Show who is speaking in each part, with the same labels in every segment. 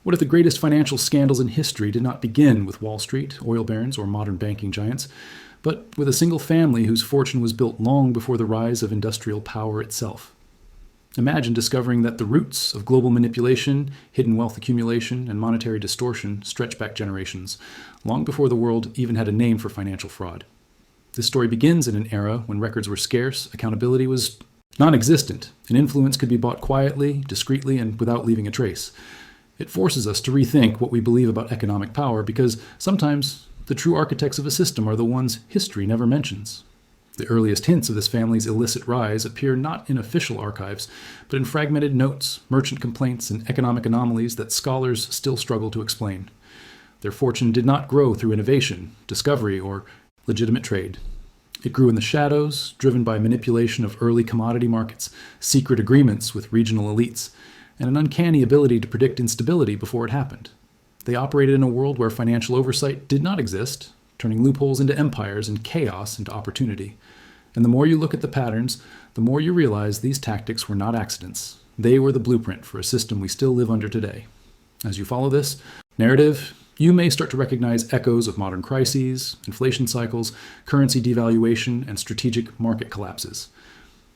Speaker 1: What if the greatest financial scandals in history did not begin with Wall Street, oil barons, or modern banking giants, but with a single family whose fortune was built long before the rise of industrial power itself? Imagine discovering that the roots of global manipulation, hidden wealth accumulation, and monetary distortion stretch back generations, long before the world even had a name for financial fraud. This story begins in an era when records were scarce, accountability was non-existent, and influence could be bought quietly, discreetly, and without leaving a trace. It forces us to rethink what we believe about economic power, because sometimes the true architects of a system are the ones history never mentions. The earliest hints of this family's illicit rise appear not in official archives, but in fragmented notes, merchant complaints, and economic anomalies that scholars still struggle to explain. Their fortune did not grow through innovation, discovery, or legitimate trade. It grew in the shadows, driven by manipulation of early commodity markets, secret agreements with regional elites, and an uncanny ability to predict instability before it happened. They operated in a world where financial oversight did not exist, turning loopholes into empires and chaos into opportunity. And the more you look at the patterns, the more you realize these tactics were not accidents. They were the blueprint for a system we still live under today. As you follow this narrative, you may start to recognize echoes of modern crises, inflation cycles, currency devaluation, and strategic market collapses.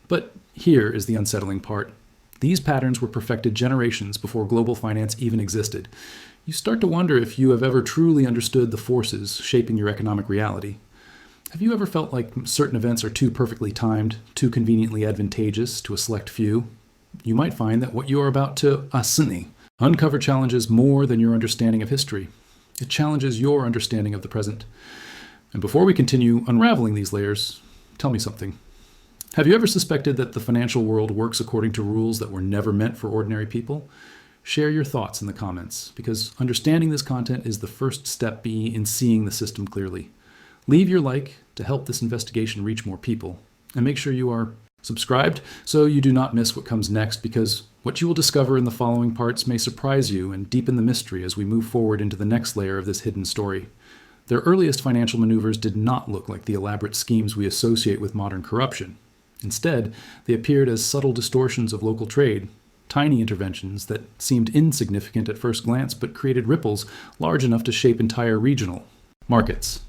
Speaker 1: But here is the unsettling part. These patterns were perfected generations before global finance even existed. You start to wonder if you have ever truly understood the forces shaping your economic reality. Have you ever felt like certain events are too perfectly timed, too conveniently advantageous to a select few? You might find that what you are about to uncover challenges more than your understanding of history. It challenges your understanding of the present. And before we continue unraveling these layers, tell me something. Have you ever suspected that the financial world works according to rules that were never meant for ordinary people? Share your thoughts in the comments, because understanding this content is the first step in seeing the system clearly. Leave your like to help this investigation reach more people, and make sure you are subscribed so you do not miss what comes next, because what you will discover in the following parts may surprise you and deepen the mystery as we move forward into the next layer of this hidden story. Their earliest financial maneuvers did not look like the elaborate schemes we associate with modern corruption. Instead, they appeared as subtle distortions of local trade, tiny interventions that seemed insignificant at first glance but created ripples large enough to shape entire regional markets.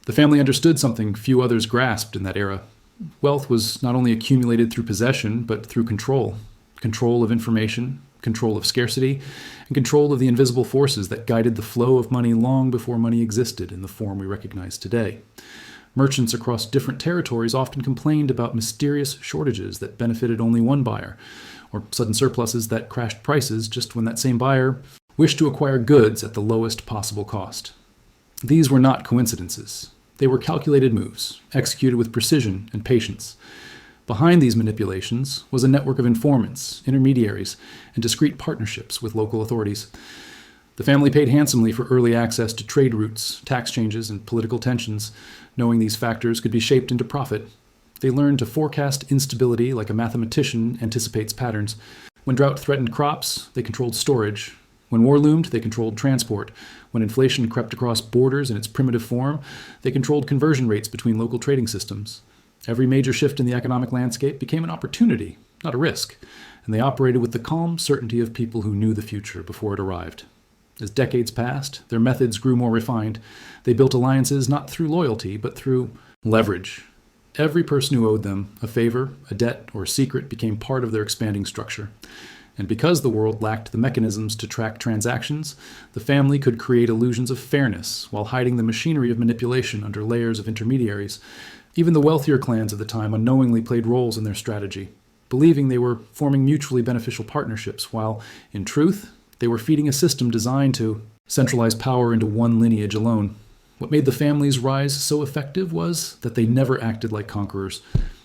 Speaker 1: The family understood something few others grasped in that era. Wealth was not only accumulated through possession, but through control. Control of information, control of scarcity, and control of the invisible forces that guided the flow of money long before money existed in the form we recognize today. Merchants across different territories often complained about mysterious shortages that benefited only one buyer, or sudden surpluses that crashed prices just when that same buyer wished to acquire goods at the lowest possible cost. These were not coincidences. They were calculated moves, executed with precision and patience. Behind these manipulations was a network of informants, intermediaries, and discreet partnerships with local authorities. The family paid handsomely for early access to trade routes, tax changes, and political tensions. Knowing these factors could be shaped into profit, they learned to forecast instability like a mathematician anticipates patterns. When drought threatened crops, they controlled storage. When war loomed, they controlled transport. When inflation crept across borders in its primitive form, they controlled conversion rates between local trading systems. Every major shift in the economic landscape became an opportunity, not a risk, and they operated with the calm certainty of people who knew the future before it arrived. As decades passed, their methods grew more refined. They built alliances not through loyalty, but through leverage. Every person who owed them a favor, a debt, or a secret became part of their expanding structure. And because the world lacked the mechanisms to track transactions, the family could create illusions of fairness while hiding the machinery of manipulation under layers of intermediaries. Even the wealthier clans of the time unknowingly played roles in their strategy, believing they were forming mutually beneficial partnerships, while, in truth, they were feeding a system designed to centralize power into one lineage alone. What made the family's rise so effective was that they never acted like conquerors.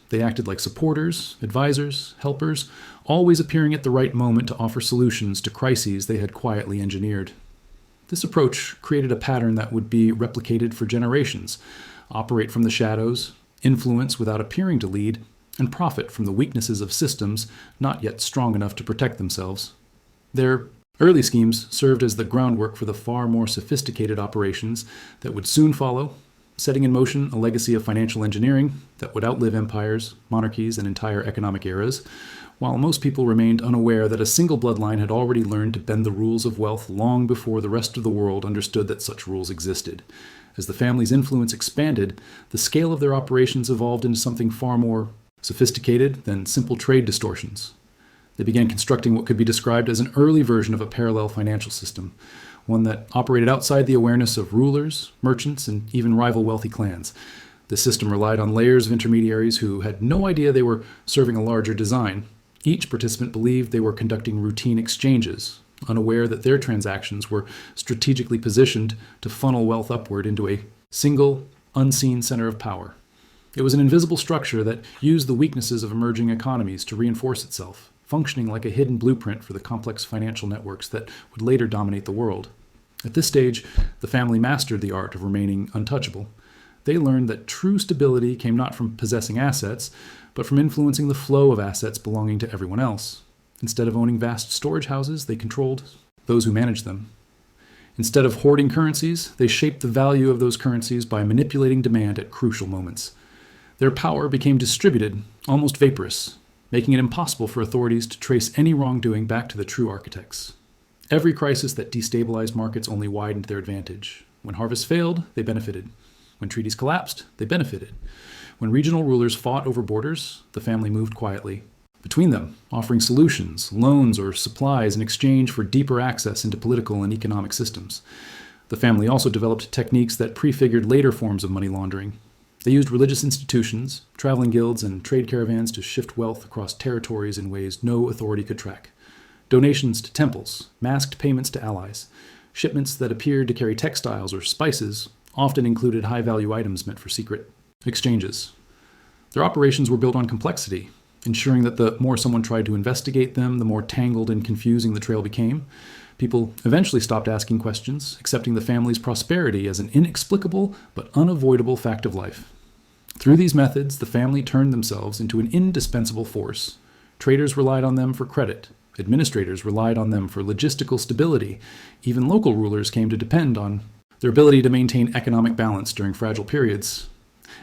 Speaker 1: They acted like supporters, advisors, helpers, always appearing at the right moment to offer solutions to crises they had quietly engineered. This approach created a pattern that would be replicated for generations: operate from the shadows, influence without appearing to lead, and profit from the weaknesses of systems not yet strong enough to protect themselves. Their early schemes served as the groundwork for the far more sophisticated operations that would soon follow, setting in motion a legacy of financial engineering that would outlive empires, monarchies, and entire economic eras, while most people remained unaware that a single bloodline had already learned to bend the rules of wealth long before the rest of the world understood that such rules existed. As the family's influence expanded, the scale of their operations evolved into something far more sophisticated than simple trade distortions. They began constructing what could be described as an early version of a parallel financial system, one that operated outside the awareness of rulers, merchants, and even rival wealthy clans. The system relied on layers of intermediaries who had no idea they were serving a larger design. Each participant believed they were conducting routine exchanges, unaware that their transactions were strategically positioned to funnel wealth upward into a single, unseen center of power. It was an invisible structure that used the weaknesses of emerging economies to reinforce itself, functioning like a hidden blueprint for the complex financial networks that would later dominate the world. At this stage, the family mastered the art of remaining untouchable. They learned that true stability came not from possessing assets, but from influencing the flow of assets belonging to everyone else. Instead of owning vast storage houses, they controlled those who managed them. Instead of hoarding currencies, they shaped the value of those currencies by manipulating demand at crucial moments. Their power became distributed, almost vaporous, making it impossible for authorities to trace any wrongdoing back to the true architects. Every crisis that destabilized markets only widened their advantage. When harvests failed, they benefited. When treaties collapsed, they benefited. When regional rulers fought over borders, the family moved quietly between them, offering solutions, loans, or supplies in exchange for deeper access into political and economic systems. The family also developed techniques that prefigured later forms of money laundering. They used religious institutions, traveling guilds, and trade caravans to shift wealth across territories in ways no authority could track. Donations to temples, masked payments to allies, shipments that appeared to carry textiles or spices often included high-value items meant for secret exchanges. Their operations were built on complexity, ensuring that the more someone tried to investigate them, the more tangled and confusing the trail became. People eventually stopped asking questions, accepting the family's prosperity as an inexplicable but unavoidable fact of life. Through these methods, the family turned themselves into an indispensable force. Traders relied on them for credit. Administrators relied on them for logistical stability. Even local rulers came to depend on their ability to maintain economic balance during fragile periods.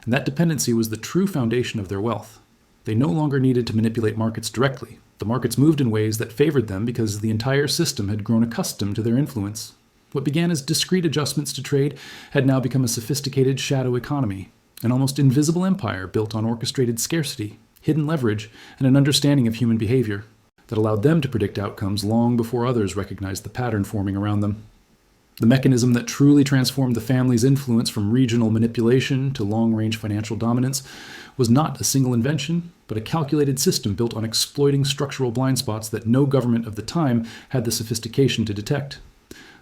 Speaker 1: And that dependency was the true foundation of their wealth. They no longer needed to manipulate markets directly. The markets moved in ways that favored them because the entire system had grown accustomed to their influence. What began as discrete adjustments to trade had now become a sophisticated shadow economy, an almost invisible empire built on orchestrated scarcity, hidden leverage, and an understanding of human behavior that allowed them to predict outcomes long before others recognized the pattern forming around them. The mechanism that truly transformed the family's influence from regional manipulation to long-range financial dominance was not a single invention, but a calculated system built on exploiting structural blind spots that no government of the time had the sophistication to detect.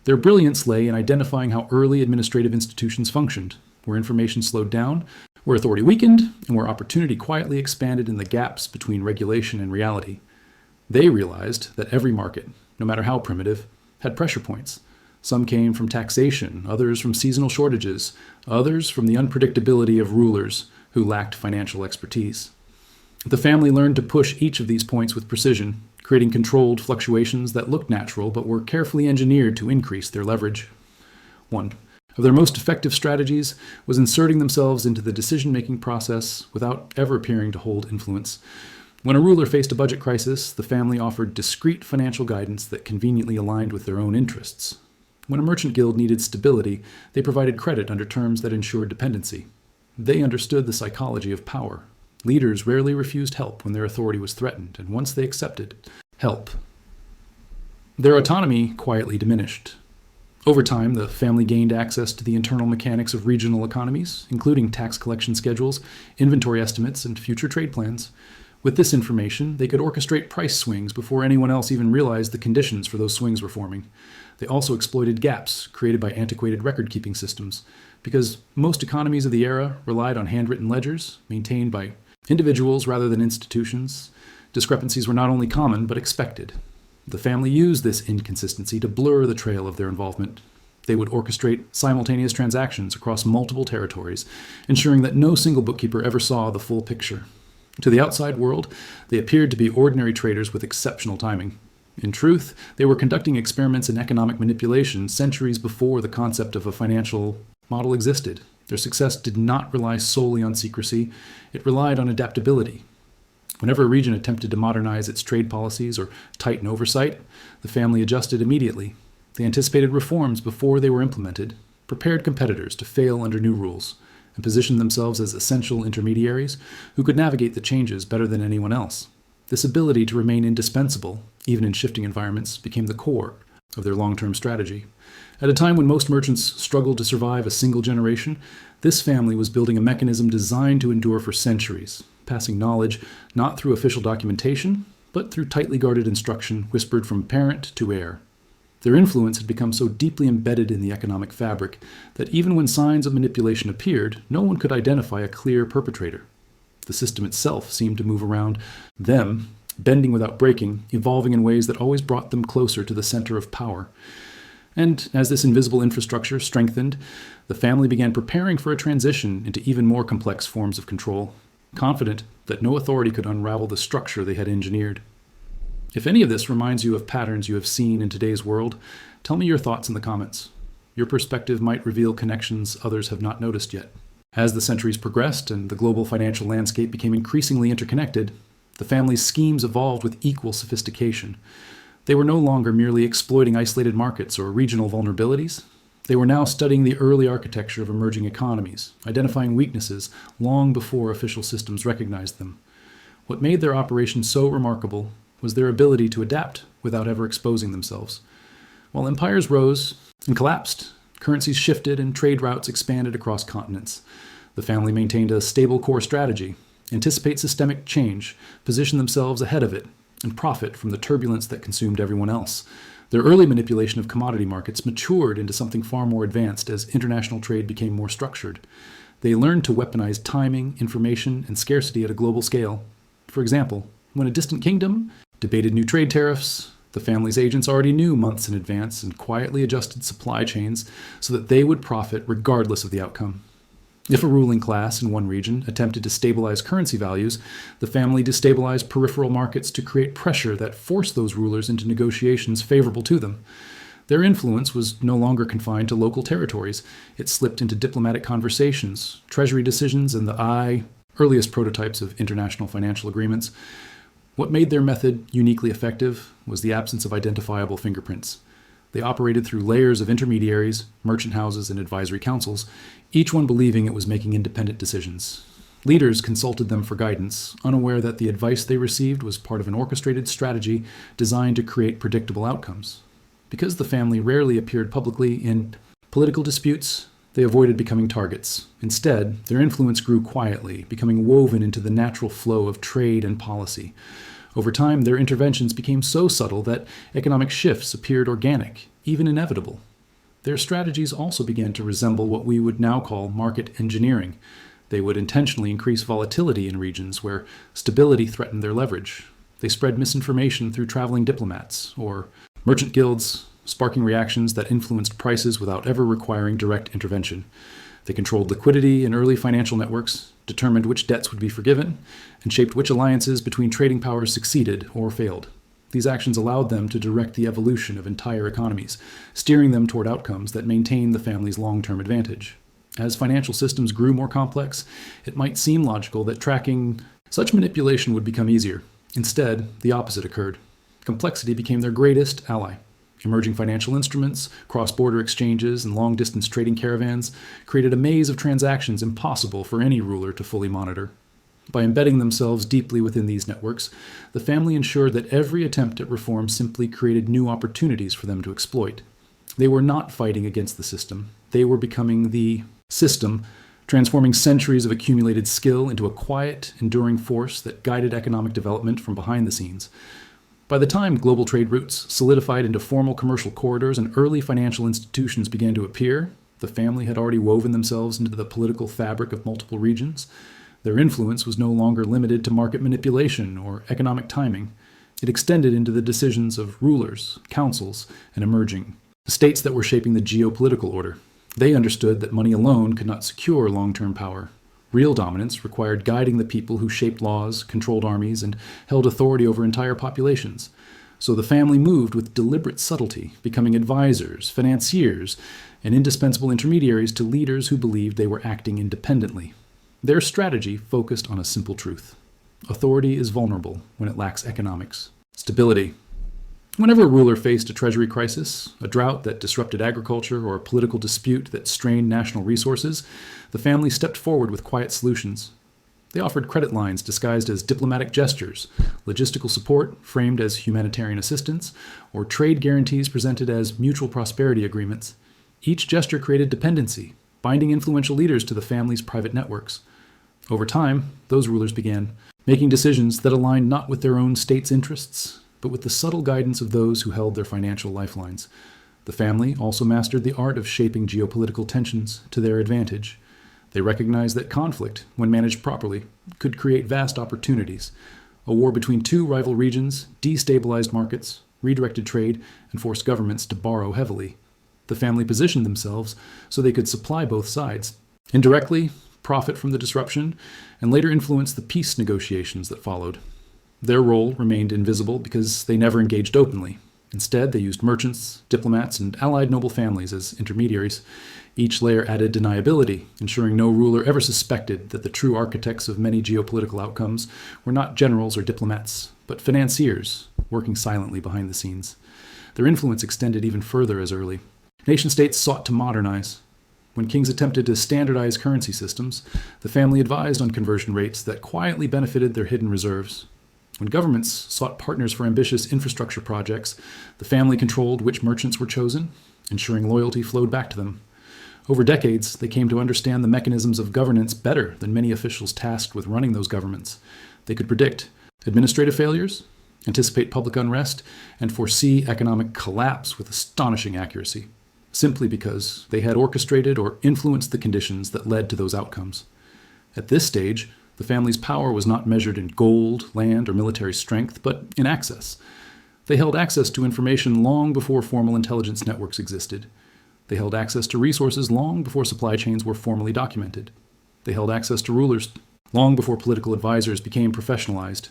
Speaker 1: Their brilliance lay in identifying how early administrative institutions functioned, where information slowed down, where authority weakened, and where opportunity quietly expanded in the gaps between regulation and reality. They realized that every market, no matter how primitive, had pressure points. Some came from taxation, others from seasonal shortages, others from the unpredictability of rulers who lacked financial expertise. The family learned to push each of these points with precision, creating controlled fluctuations that looked natural but were carefully engineered to increase their leverage. One of their most effective strategies was inserting themselves into the decision-making process without ever appearing to hold influence. When a ruler faced a budget crisis, the family offered discreet financial guidance that conveniently aligned with their own interests. When a merchant guild needed stability, they provided credit under terms that ensured dependency. They understood the psychology of power. Leaders rarely refused help when their authority was threatened, and once they accepted help, their autonomy quietly diminished. Over time, the family gained access to the internal mechanics of regional economies, including tax collection schedules, inventory estimates, and future trade plans. With this information, they could orchestrate price swings before anyone else even realized the conditions for those swings were forming. They also exploited gaps created by antiquated record-keeping systems, because most economies of the era relied on handwritten ledgers, maintained by individuals rather than institutions. Discrepancies were not only common, but expected. The family used this inconsistency to blur the trail of their involvement. They would orchestrate simultaneous transactions across multiple territories, ensuring that no single bookkeeper ever saw the full picture. To the outside world, they appeared to be ordinary traders with exceptional timing. In truth, they were conducting experiments in economic manipulation centuries before the concept of a financial model existed. Their success did not rely solely on secrecy, it relied on adaptability. Whenever a region attempted to modernize its trade policies or tighten oversight, the family adjusted immediately. They anticipated reforms before they were implemented, prepared competitors to fail under new rules, and positioned themselves as essential intermediaries who could navigate the changes better than anyone else. This ability to remain indispensable, even in shifting environments, became the core of their long-term strategy. At a time when most merchants struggled to survive a single generation, this family was building a mechanism designed to endure for centuries, passing knowledge not through official documentation, but through tightly guarded instruction whispered from parent to heir. Their influence had become so deeply embedded in the economic fabric that even when signs of manipulation appeared, no one could identify a clear perpetrator. The system itself seemed to move around them, bending without breaking, evolving in ways that always brought them closer to the center of power. And as this invisible infrastructure strengthened, the family began preparing for a transition into even more complex forms of control, confident that no authority could unravel the structure they had engineered. If any of this reminds you of patterns you have seen in today's world, tell me your thoughts in the comments. Your perspective might reveal connections others have not noticed yet. As the centuries progressed and the global financial landscape became increasingly interconnected, the family's schemes evolved with equal sophistication. They were no longer merely exploiting isolated markets or regional vulnerabilities. They were now studying the early architecture of emerging economies, identifying weaknesses long before official systems recognized them. What made their operation so remarkable was their ability to adapt without ever exposing themselves. While empires rose and collapsed, currencies shifted and trade routes expanded across continents. The family maintained a stable core strategy, anticipate systemic change, position themselves ahead of it, and profit from the turbulence that consumed everyone else. Their early manipulation of commodity markets matured into something far more advanced as international trade became more structured. They learned to weaponize timing, information, and scarcity at a global scale. For example, when a distant kingdom debated new trade tariffs, the family's agents already knew months in advance and quietly adjusted supply chains so that they would profit regardless of the outcome. If a ruling class in one region attempted to stabilize currency values, the family destabilized peripheral markets to create pressure that forced those rulers into negotiations favorable to them. Their influence was no longer confined to local territories. It slipped into diplomatic conversations, treasury decisions, and the earliest prototypes of international financial agreements. What made their method uniquely effective was the absence of identifiable fingerprints. They operated through layers of intermediaries, merchant houses, and advisory councils, each one believing it was making independent decisions. Leaders consulted them for guidance, unaware that the advice they received was part of an orchestrated strategy designed to create predictable outcomes. Because the family rarely appeared publicly in political disputes, they avoided becoming targets. Instead, their influence grew quietly, becoming woven into the natural flow of trade and policy. Over time, their interventions became so subtle that economic shifts appeared organic, even inevitable. Their strategies also began to resemble what we would now call market engineering. They would intentionally increase volatility in regions where stability threatened their leverage. They spread misinformation through traveling diplomats or merchant guilds, sparking reactions that influenced prices without ever requiring direct intervention. They controlled liquidity in early financial networks, determined which debts would be forgiven, and shaped which alliances between trading powers succeeded or failed. These actions allowed them to direct the evolution of entire economies, steering them toward outcomes that maintained the family's long-term advantage. As financial systems grew more complex, it might seem logical that tracking such manipulation would become easier. Instead, the opposite occurred. Complexity became their greatest ally. Emerging financial instruments, cross-border exchanges, and long-distance trading caravans created a maze of transactions impossible for any ruler to fully monitor. By embedding themselves deeply within these networks, the family ensured that every attempt at reform simply created new opportunities for them to exploit. They were not fighting against the system. They were becoming the system, transforming centuries of accumulated skill into a quiet, enduring force that guided economic development from behind the scenes. By the time global trade routes solidified into formal commercial corridors and early financial institutions began to appear, the family had already woven themselves into the political fabric of multiple regions. Their influence was no longer limited to market manipulation or economic timing. It extended into the decisions of rulers, councils, and emerging states that were shaping the geopolitical order. They understood that money alone could not secure long-term power. Real dominance required guiding the people who shaped laws, controlled armies, and held authority over entire populations. So the family moved with deliberate subtlety, becoming advisors, financiers, and indispensable intermediaries to leaders who believed they were acting independently. Their strategy focused on a simple truth. Authority is vulnerable when it lacks economics. Stability. Whenever a ruler faced a treasury crisis, a drought that disrupted agriculture, or a political dispute that strained national resources, the family stepped forward with quiet solutions. They offered credit lines disguised as diplomatic gestures, logistical support framed as humanitarian assistance, or trade guarantees presented as mutual prosperity agreements. Each gesture created dependency, binding influential leaders to the family's private networks. Over time, those rulers began making decisions that aligned not with their own state's interests, but with the subtle guidance of those who held their financial lifelines. The family also mastered the art of shaping geopolitical tensions to their advantage. They recognized that conflict, when managed properly, could create vast opportunities. A war between two rival regions destabilized markets, redirected trade, and forced governments to borrow heavily. The family positioned themselves so they could supply both sides, indirectly profit from the disruption, and later influence the peace negotiations that followed. Their role remained invisible because they never engaged openly. Instead, they used merchants, diplomats, and allied noble families as intermediaries. Each layer added deniability, ensuring no ruler ever suspected that the true architects of many geopolitical outcomes were not generals or diplomats, but financiers, working silently behind the scenes. Their influence extended even further as early. Nation-states sought to modernize. When kings attempted to standardize currency systems, the family advised on conversion rates that quietly benefited their hidden reserves. When governments sought partners for ambitious infrastructure projects, the family controlled which merchants were chosen, ensuring loyalty flowed back to them. Over decades, they came to understand the mechanisms of governance better than many officials tasked with running those governments. They could predict administrative failures, anticipate public unrest, and foresee economic collapse with astonishing accuracy, simply because they had orchestrated or influenced the conditions that led to those outcomes. At this stage, the family's power was not measured in gold, land, or military strength, but in access. They held access to information long before formal intelligence networks existed. They held access to resources long before supply chains were formally documented. They held access to rulers long before political advisors became professionalized.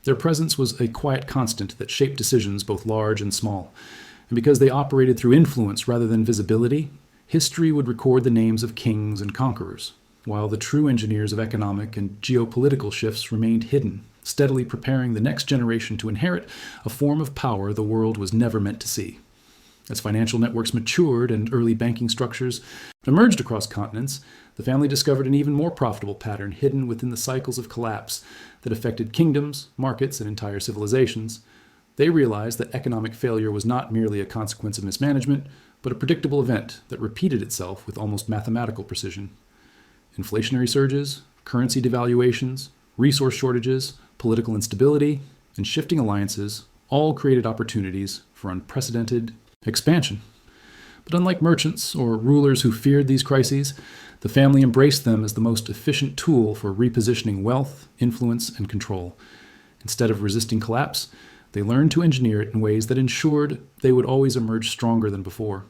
Speaker 1: Their presence was a quiet constant that shaped decisions both large and small. And because they operated through influence rather than visibility, history would record the names of kings and conquerors, while the true engineers of economic and geopolitical shifts remained hidden, steadily preparing the next generation to inherit a form of power the world was never meant to see. As financial networks matured and early banking structures emerged across continents, the family discovered an even more profitable pattern hidden within the cycles of collapse that affected kingdoms, markets, and entire civilizations. They realized that economic failure was not merely a consequence of mismanagement, but a predictable event that repeated itself with almost mathematical precision. Inflationary surges, currency devaluations, resource shortages, political instability, and shifting alliances all created opportunities for unprecedented expansion. But unlike merchants or rulers who feared these crises, the family embraced them as the most efficient tool for repositioning wealth, influence, and control. Instead of resisting collapse, they learned to engineer it in ways that ensured they would always emerge stronger than before.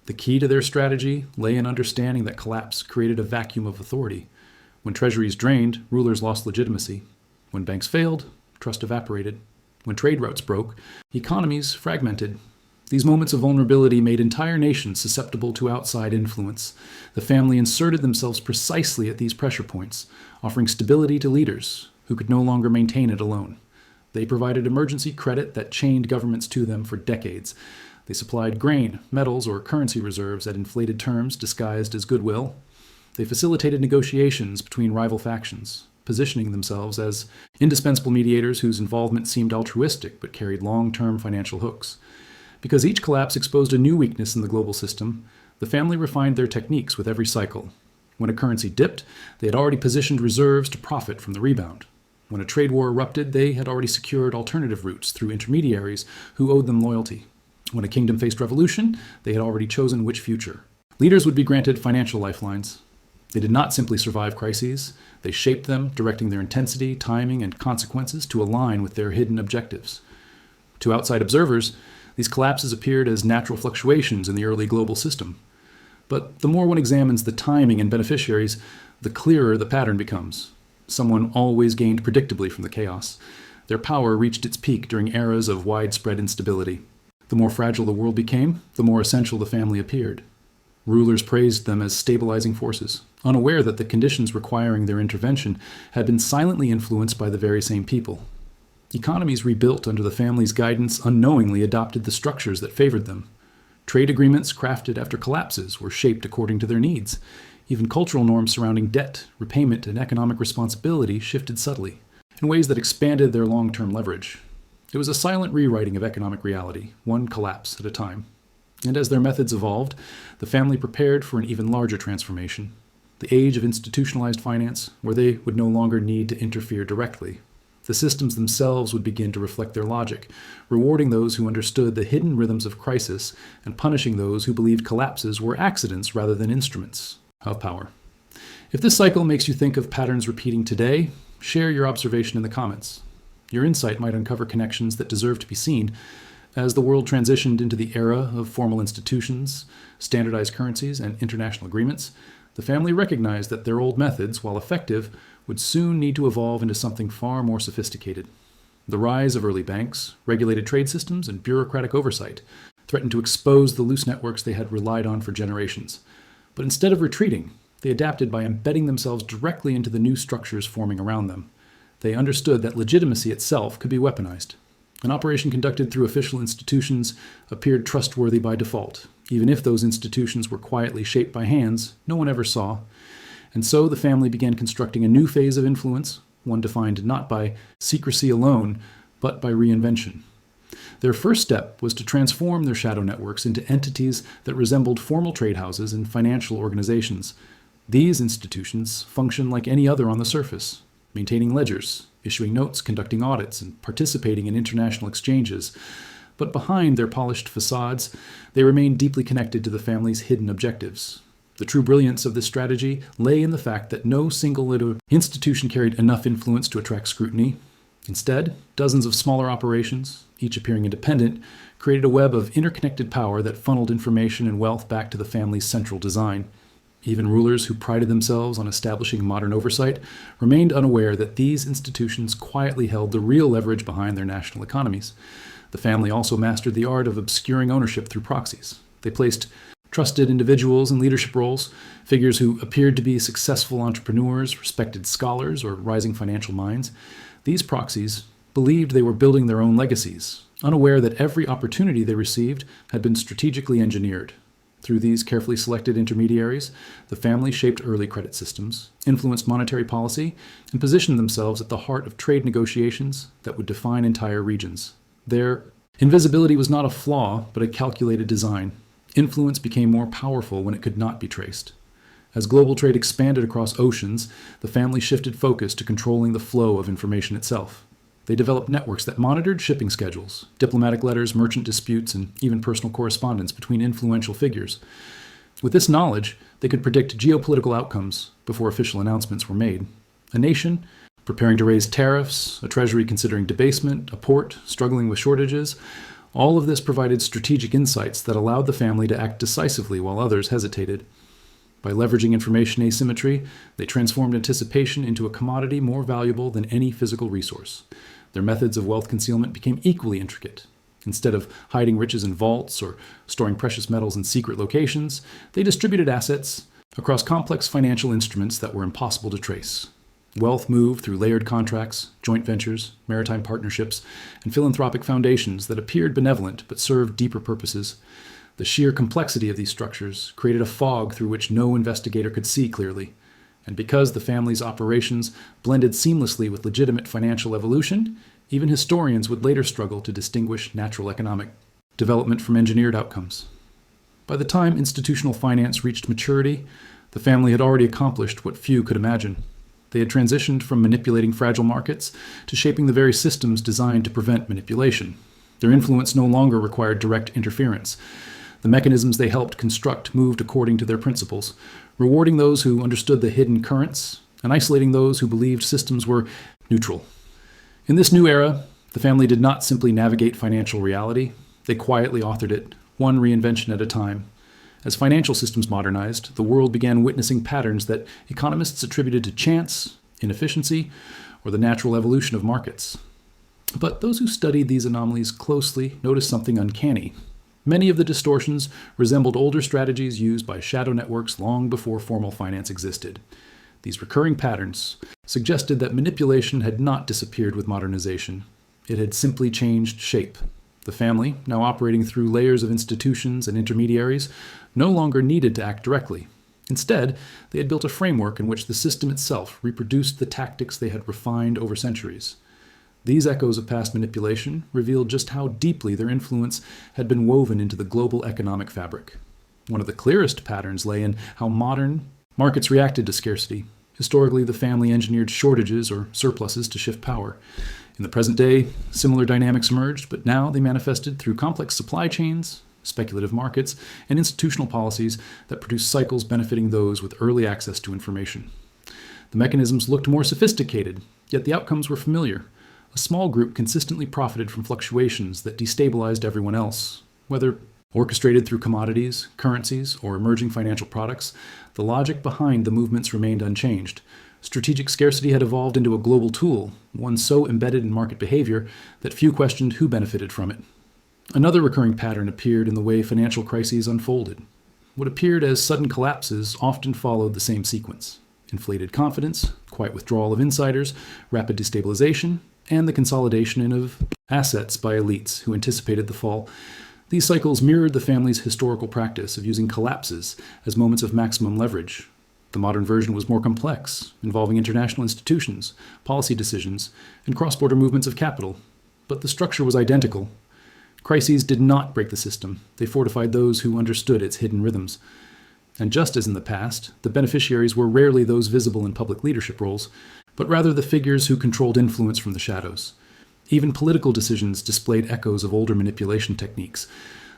Speaker 1: The key to their strategy lay in understanding that collapse created a vacuum of authority. When treasuries drained, rulers lost legitimacy. When banks failed, trust evaporated. When trade routes broke, economies fragmented. These moments of vulnerability made entire nations susceptible to outside influence. The family inserted themselves precisely at these pressure points, offering stability to leaders who could no longer maintain it alone. They provided emergency credit that chained governments to them for decades. They supplied grain, metals, or currency reserves at inflated terms disguised as goodwill. They facilitated negotiations between rival factions, positioning themselves as indispensable mediators whose involvement seemed altruistic but carried long-term financial hooks. Because each collapse exposed a new weakness in the global system, the family refined their techniques with every cycle. When a currency dipped, they had already positioned reserves to profit from the rebound. When a trade war erupted, they had already secured alternative routes through intermediaries who owed them loyalty. When a kingdom faced revolution, they had already chosen which future. Leaders would be granted financial lifelines. They did not simply survive crises. They shaped them, directing their intensity, timing, and consequences to align with their hidden objectives. To outside observers, these collapses appeared as natural fluctuations in the early global system. But the more one examines the timing and beneficiaries, the clearer the pattern becomes. Someone always gained predictably from the chaos. Their power reached its peak during eras of widespread instability. The more fragile the world became, the more essential the family appeared. Rulers praised them as stabilizing forces, unaware that the conditions requiring their intervention had been silently influenced by the very same people. Economies rebuilt under the family's guidance unknowingly adopted the structures that favored them. Trade agreements crafted after collapses were shaped according to their needs. Even cultural norms surrounding debt, repayment, and economic responsibility shifted subtly, in ways that expanded their long-term leverage. It was a silent rewriting of economic reality, one collapse at a time. And as their methods evolved, the family prepared for an even larger transformation, the age of institutionalized finance, where they would no longer need to interfere directly. The systems themselves would begin to reflect their logic, rewarding those who understood the hidden rhythms of crisis and punishing those who believed collapses were accidents rather than instruments of power. If this cycle makes you think of patterns repeating today, share your observation in the comments. Your insight might uncover connections that deserve to be seen. As the world transitioned into the era of formal institutions, standardized currencies, and international agreements, the family recognized that their old methods, while effective, would soon need to evolve into something far more sophisticated. The rise of early banks, regulated trade systems, and bureaucratic oversight threatened to expose the loose networks they had relied on for generations. But instead of retreating, they adapted by embedding themselves directly into the new structures forming around them. They understood that legitimacy itself could be weaponized. An operation conducted through official institutions appeared trustworthy by default, even if those institutions were quietly shaped by hands no one ever saw. And so the family began constructing a new phase of influence, one defined not by secrecy alone, but by reinvention. Their first step was to transform their shadow networks into entities that resembled formal trade houses and financial organizations. These institutions function like any other on the surface, maintaining ledgers, issuing notes, conducting audits, and participating in international exchanges. But behind their polished facades, they remained deeply connected to the family's hidden objectives. The true brilliance of this strategy lay in the fact that no single institution carried enough influence to attract scrutiny. Instead, dozens of smaller operations, each appearing independent, created a web of interconnected power that funneled information and wealth back to the family's central design. Even rulers who prided themselves on establishing modern oversight remained unaware that these institutions quietly held the real leverage behind their national economies. The family also mastered the art of obscuring ownership through proxies. They placed trusted individuals in leadership roles, figures who appeared to be successful entrepreneurs, respected scholars, or rising financial minds. These proxies believed they were building their own legacies, unaware that every opportunity they received had been strategically engineered. Through these carefully selected intermediaries, the family shaped early credit systems, influenced monetary policy, and positioned themselves at the heart of trade negotiations that would define entire regions. Their invisibility was not a flaw, but a calculated design. Influence became more powerful when it could not be traced. As global trade expanded across oceans, the family shifted focus to controlling the flow of information itself. They developed networks that monitored shipping schedules, diplomatic letters, merchant disputes, and even personal correspondence between influential figures. With this knowledge, they could predict geopolitical outcomes before official announcements were made. A nation preparing to raise tariffs, a treasury considering debasement, a port struggling with shortages, all of this provided strategic insights that allowed the family to act decisively while others hesitated. By leveraging information asymmetry, they transformed anticipation into a commodity more valuable than any physical resource. Their methods of wealth concealment became equally intricate. Instead of hiding riches in vaults or storing precious metals in secret locations, they distributed assets across complex financial instruments that were impossible to trace. Wealth moved through layered contracts, joint ventures, maritime partnerships, and philanthropic foundations that appeared benevolent but served deeper purposes. The sheer complexity of these structures created a fog through which no investigator could see clearly. And because the family's operations blended seamlessly with legitimate financial evolution, even historians would later struggle to distinguish natural economic development from engineered outcomes. By the time institutional finance reached maturity, the family had already accomplished what few could imagine. They had transitioned from manipulating fragile markets to shaping the very systems designed to prevent manipulation. Their influence no longer required direct interference. The mechanisms they helped construct moved according to their principles, rewarding those who understood the hidden currents and isolating those who believed systems were neutral. In this new era, the family did not simply navigate financial reality, they quietly authored it, one reinvention at a time. As financial systems modernized, the world began witnessing patterns that economists attributed to chance, inefficiency, or the natural evolution of markets. But those who studied these anomalies closely noticed something uncanny. Many of the distortions resembled older strategies used by shadow networks long before formal finance existed. These recurring patterns suggested that manipulation had not disappeared with modernization. It had simply changed shape. The family, now operating through layers of institutions and intermediaries, no longer needed to act directly. Instead, they had built a framework in which the system itself reproduced the tactics they had refined over centuries. These echoes of past manipulation revealed just how deeply their influence had been woven into the global economic fabric. One of the clearest patterns lay in how modern markets reacted to scarcity. Historically, the family engineered shortages or surpluses to shift power. In the present day, similar dynamics emerged, but now they manifested through complex supply chains, speculative markets, and institutional policies that produced cycles benefiting those with early access to information. The mechanisms looked more sophisticated, yet the outcomes were familiar. A small group consistently profited from fluctuations that destabilized everyone else. Whether orchestrated through commodities, currencies, or emerging financial products, the logic behind the movements remained unchanged. Strategic scarcity had evolved into a global tool, one so embedded in market behavior that few questioned who benefited from it. Another recurring pattern appeared in the way financial crises unfolded. What appeared as sudden collapses often followed the same sequence: inflated confidence, quiet withdrawal of insiders, rapid destabilization, and the consolidation of assets by elites who anticipated the fall. These cycles mirrored the family's historical practice of using collapses as moments of maximum leverage. The modern version was more complex, involving international institutions, policy decisions, and cross-border movements of capital. But the structure was identical. Crises did not break the system. They fortified those who understood its hidden rhythms. And just as in the past, the beneficiaries were rarely those visible in public leadership roles, but rather the figures who controlled influence from the shadows. Even political decisions displayed echoes of older manipulation techniques.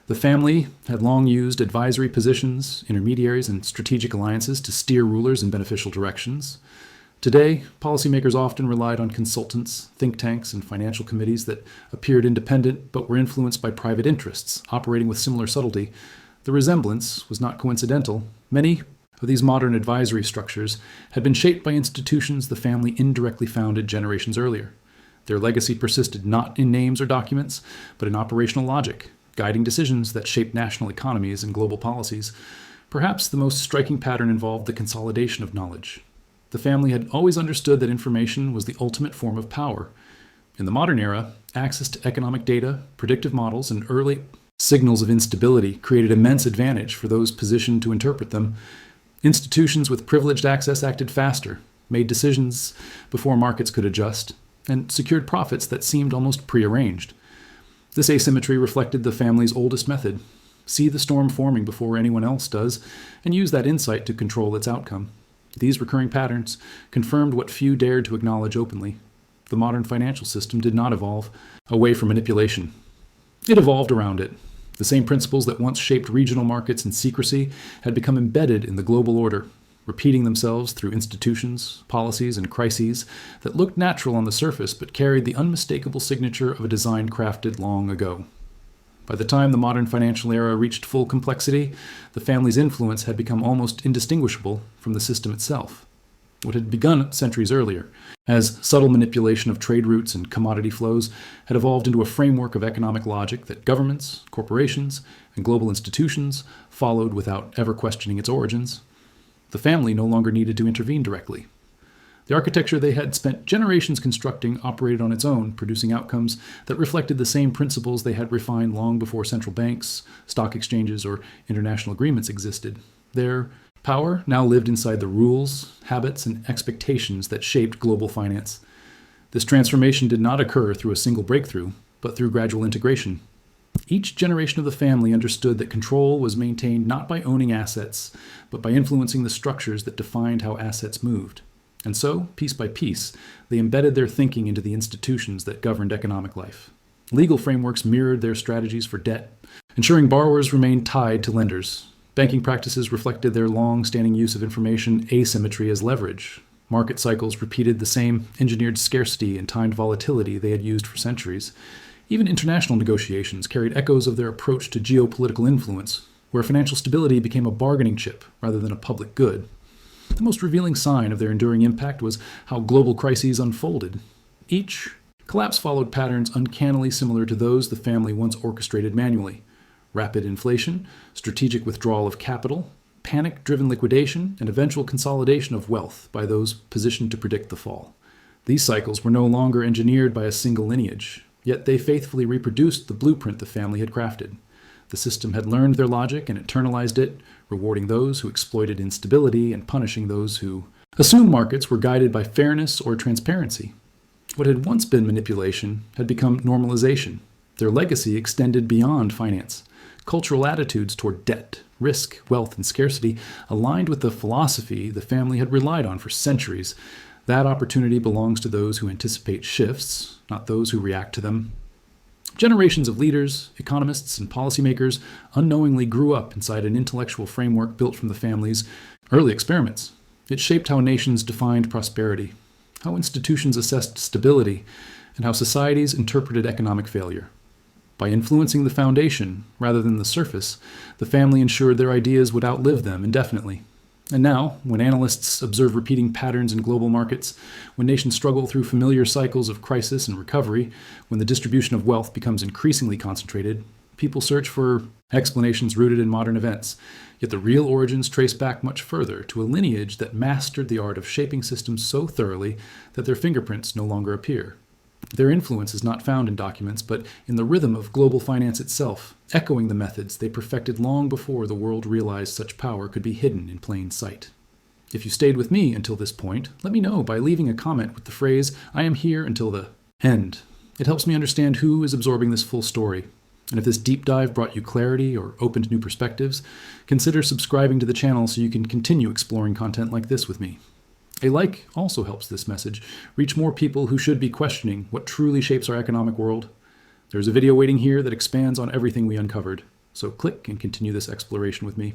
Speaker 1: The family had long used advisory positions, intermediaries, and strategic alliances to steer rulers in beneficial directions. Today, policymakers often relied on consultants, think tanks, and financial committees that appeared independent but were influenced by private interests, operating with similar subtlety. The resemblance was not coincidental. Many of these modern advisory structures had been shaped by institutions the family indirectly founded generations earlier. Their legacy persisted not in names or documents, but in operational logic, guiding decisions that shaped national economies and global policies. Perhaps the most striking pattern involved the consolidation of knowledge. The family had always understood that information was the ultimate form of power. In the modern era, access to economic data, predictive models, and early signals of instability created immense advantage for those positioned to interpret them. Institutions with privileged access acted faster, made decisions before markets could adjust, and secured profits that seemed almost prearranged. This asymmetry reflected the family's oldest method: see the storm forming before anyone else does, and use that insight to control its outcome. These recurring patterns confirmed what few dared to acknowledge openly. The modern financial system did not evolve away from manipulation. It evolved around it. The same principles that once shaped regional markets in secrecy had become embedded in the global order, repeating themselves through institutions, policies, and crises that looked natural on the surface but carried the unmistakable signature of a design crafted long ago. By the time the modern financial era reached full complexity, the family's influence had become almost indistinguishable from the system itself. What had begun centuries earlier, as subtle manipulation of trade routes and commodity flows, had evolved into a framework of economic logic that governments, corporations, and global institutions followed without ever questioning its origins. The family no longer needed to intervene directly. The architecture they had spent generations constructing operated on its own, producing outcomes that reflected the same principles they had refined long before central banks, stock exchanges, or international agreements existed. Their power now lived inside the rules, habits, and expectations that shaped global finance. This transformation did not occur through a single breakthrough, but through gradual integration. Each generation of the family understood that control was maintained not by owning assets, but by influencing the structures that defined how assets moved. And so, piece by piece, they embedded their thinking into the institutions that governed economic life. Legal frameworks mirrored their strategies for debt, ensuring borrowers remained tied to lenders. Banking practices reflected their long-standing use of information asymmetry as leverage. Market cycles repeated the same engineered scarcity and timed volatility they had used for centuries. Even international negotiations carried echoes of their approach to geopolitical influence, where financial stability became a bargaining chip rather than a public good. The most revealing sign of their enduring impact was how global crises unfolded. Each Collapse followed patterns uncannily similar to those the family once orchestrated manually: rapid inflation, strategic withdrawal of capital, panic-driven liquidation, and eventual consolidation of wealth by those positioned to predict the fall. These cycles were no longer engineered by a single lineage, yet they faithfully reproduced the blueprint the family had crafted. The system had learned their logic and internalized it, rewarding those who exploited instability and punishing those who assumed markets were guided by fairness or transparency. What had once been manipulation had become normalization. Their legacy extended beyond finance. Cultural attitudes toward debt, risk, wealth, and scarcity aligned with the philosophy the family had relied on for centuries. That opportunity belongs to those who anticipate shifts, not those who react to them. Generations of leaders, economists, and policymakers unknowingly grew up inside an intellectual framework built from the family's early experiments. It shaped how nations defined prosperity, how institutions assessed stability, and how societies interpreted economic failure. By influencing the foundation rather than the surface, the family ensured their ideas would outlive them indefinitely. And now, when analysts observe repeating patterns in global markets, when nations struggle through familiar cycles of crisis and recovery, when the distribution of wealth becomes increasingly concentrated, people search for explanations rooted in modern events. Yet the real origins trace back much further, to a lineage that mastered the art of shaping systems so thoroughly that their fingerprints no longer appear. Their influence is not found in documents, but in the rhythm of global finance itself, echoing the methods they perfected long before the world realized such power could be hidden in plain sight. If you stayed with me until this point, let me know by leaving a comment with the phrase, "I am here until the end." It helps me understand who is absorbing this full story. And if this deep dive brought you clarity or opened new perspectives, consider subscribing to the channel so you can continue exploring content like this with me. A like also helps this message reach more people who should be questioning what truly shapes our economic world. There's a video waiting here that expands on everything we uncovered, so click and continue this exploration with me.